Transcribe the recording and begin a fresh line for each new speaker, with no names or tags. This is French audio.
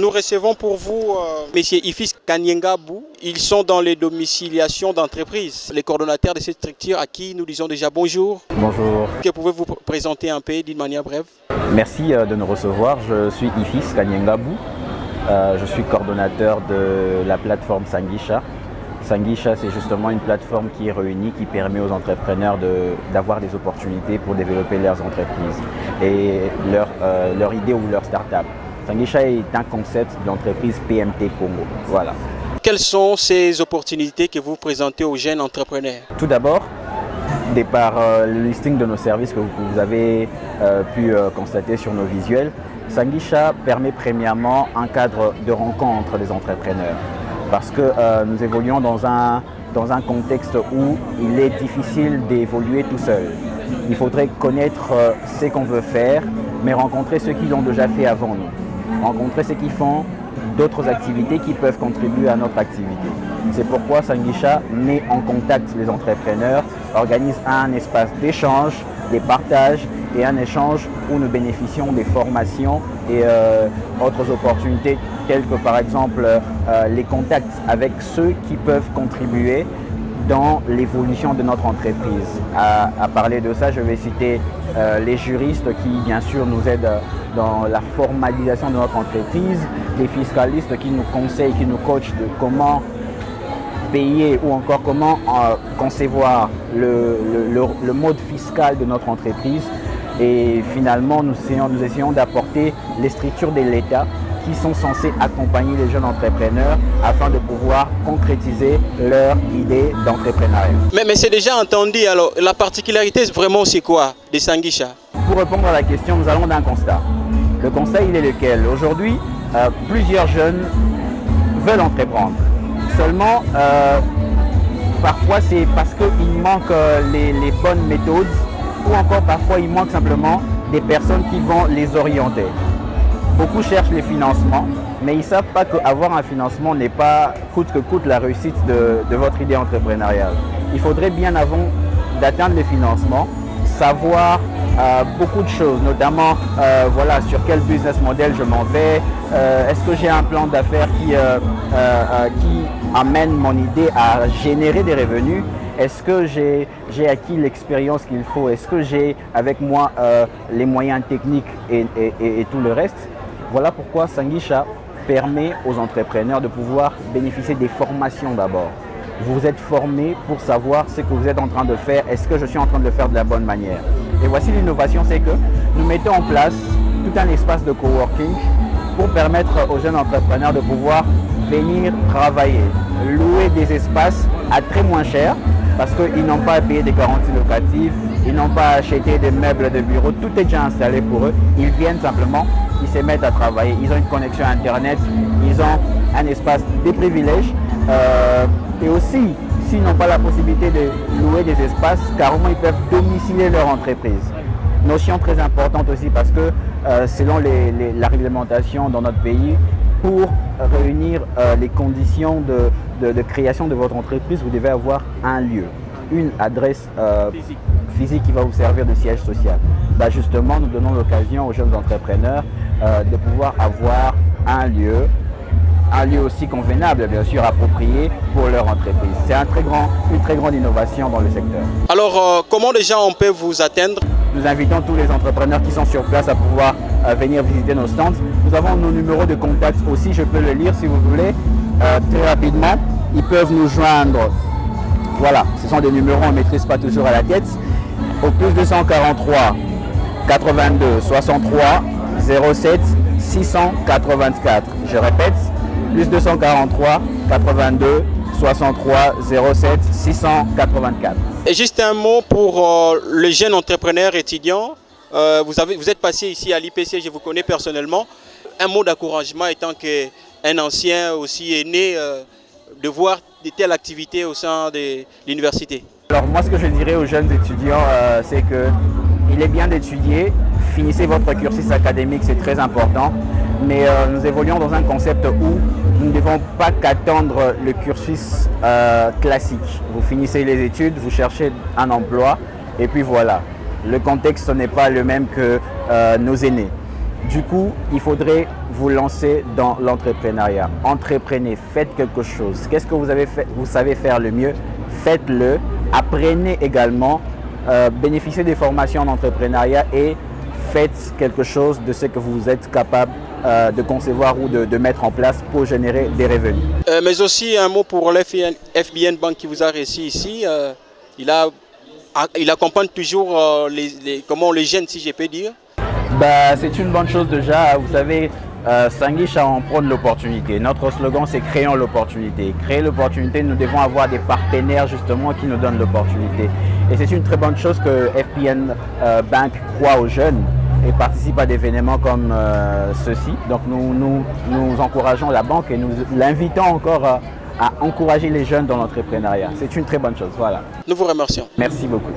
nous recevons pour vous Monsieur Ifis Kanyengabou. Ils sont dans les domiciliations d'entreprises, les coordonnateurs de cette structure à qui nous disons déjà bonjour.
Bonjour.
Que pouvez-vous présenter un peu d'une manière brève?
Merci de nous recevoir. Je suis Ifis Kanyengabou. Je suis coordonnateur de la plateforme Sangisha. Sangisha, c'est justement une plateforme qui réunit, qui permet aux entrepreneurs d'avoir des opportunités pour développer leurs entreprises et leur idée ou leur start-up. Sangisha est un concept de l'entreprise PMT Congo. Voilà.
Quelles sont ces opportunités que vous présentez aux jeunes entrepreneurs?
Tout d'abord, par le listing de nos services que vous avez pu constater sur nos visuels, Sangisha permet premièrement un cadre de rencontre des entrepreneurs. Parce que nous évoluons dans un contexte où il est difficile d'évoluer tout seul. Il faudrait connaître ce qu'on veut faire, mais rencontrer ceux qui l'ont déjà fait avant nous. Rencontrer ceux qui font d'autres activités qui peuvent contribuer à notre activité. C'est pourquoi Sangisha met en contact les entrepreneurs, organise un espace d'échange, des partages et un échange où nous bénéficions des formations et autres opportunités telles que par exemple les contacts avec ceux qui peuvent contribuer dans l'évolution de notre entreprise. À parler de ça, je vais citer les juristes qui bien sûr nous aident dans la formalisation de notre entreprise, les fiscalistes qui nous conseillent, qui nous coachent de comment payer ou encore comment concevoir le mode fiscal de notre entreprise. Et finalement, nous essayons d'apporter les structures de l'État qui sont censées accompagner les jeunes entrepreneurs afin de pouvoir concrétiser leur idée d'entrepreneuriat.
Mais c'est déjà entendu, alors la particularité vraiment c'est quoi de Sangisha?
Pour répondre à la question, nous allons d'un constat. Le constat, il est lequel? Aujourd'hui, plusieurs jeunes veulent entreprendre. Seulement, parfois c'est parce qu'il manque les bonnes méthodes ou encore parfois il manque simplement des personnes qui vont les orienter. Beaucoup cherchent les financements, mais ils ne savent pas qu'avoir un financement n'est pas coûte que coûte la réussite de votre idée entrepreneuriale. Il faudrait bien avant d'atteindre les financements, savoir beaucoup de choses, notamment voilà, sur quel business model je m'en vais, est-ce que j'ai un plan d'affaires qui amène mon idée à générer des revenus, est-ce que j'ai acquis l'expérience qu'il faut, est-ce que j'ai avec moi les moyens techniques et tout le reste. Voilà pourquoi Sangisha permet aux entrepreneurs de pouvoir bénéficier des formations d'abord. Vous êtes formé pour savoir ce que vous êtes en train de faire, est-ce que je suis en train de le faire de la bonne manière. Et voici l'innovation, c'est que nous mettons en place tout un espace de coworking pour permettre aux jeunes entrepreneurs de pouvoir venir travailler, louer des espaces à très moins cher parce qu'ils n'ont pas à payer des garanties locatives, ils n'ont pas à acheter des meubles de bureau, tout est déjà installé pour eux. Ils viennent simplement, ils se mettent à travailler, ils ont une connexion Internet, ils ont un espace de privilèges et aussi, s'ils n'ont pas la possibilité de louer des espaces, carrément ils peuvent domicilier leur entreprise. Notion très importante aussi parce que selon la réglementation dans notre pays, pour réunir les conditions de création de votre entreprise, vous devez avoir un lieu, une adresse physique qui va vous servir de siège social. Bah justement, nous donnons l'occasion aux jeunes entrepreneurs de pouvoir avoir un lieu aussi convenable, bien sûr, approprié pour leur entreprise. C'est une très grande innovation dans le secteur.
Alors, comment déjà on peut vous atteindre?
Nous invitons tous les entrepreneurs qui sont sur place à pouvoir venir visiter nos stands. Nous avons nos numéros de contact aussi, je peux le lire si vous voulez. Très rapidement, ils peuvent nous joindre. Voilà, ce sont des numéros, on ne maîtrise pas toujours à la tête. Au plus 243 82 63 07 684. Je répète, plus 243 82 63 07 684.
Et juste un mot pour les jeunes entrepreneurs étudiants. Vous êtes passé ici à l'IPC, je vous connais personnellement. Un mot d'encouragement étant qu'un ancien aussi est né de voir de telles activités au sein de l'université.
Alors moi ce que je dirais aux jeunes étudiants, c'est qu'il est bien d'étudier, finissez votre cursus académique, c'est très important. Mais nous évoluons dans un concept où nous ne devons pas qu'attendre le cursus classique. Vous finissez les études, vous cherchez un emploi et puis voilà. Le contexte n'est pas le même que nos aînés. Du coup, il faudrait vous lancer dans l'entrepreneuriat. Entreprenez, faites quelque chose. Qu'est-ce que vous savez faire le mieux? Faites-le. Apprenez également, bénéficiez des formations en entrepreneuriat et faites quelque chose de ce que vous êtes capable de concevoir ou de mettre en place pour générer des revenus.
Mais aussi un mot pour l'FBN Bank qui vous a reçu ici. Il accompagne toujours les jeunes, si je peux dire.
Bah, c'est une bonne chose déjà. Vous savez, Sanguiche en prône l'opportunité. Notre slogan, c'est créons l'opportunité. Créer l'opportunité, nous devons avoir des partenaires justement qui nous donnent l'opportunité. Et c'est une très bonne chose que FBN Bank croit aux jeunes et participe à des événements comme ceci. Donc nous encourageons la banque et nous l'invitons encore à encourager les jeunes dans l'entrepreneuriat. C'est une très bonne chose. Voilà.
Nous vous remercions.
Merci beaucoup.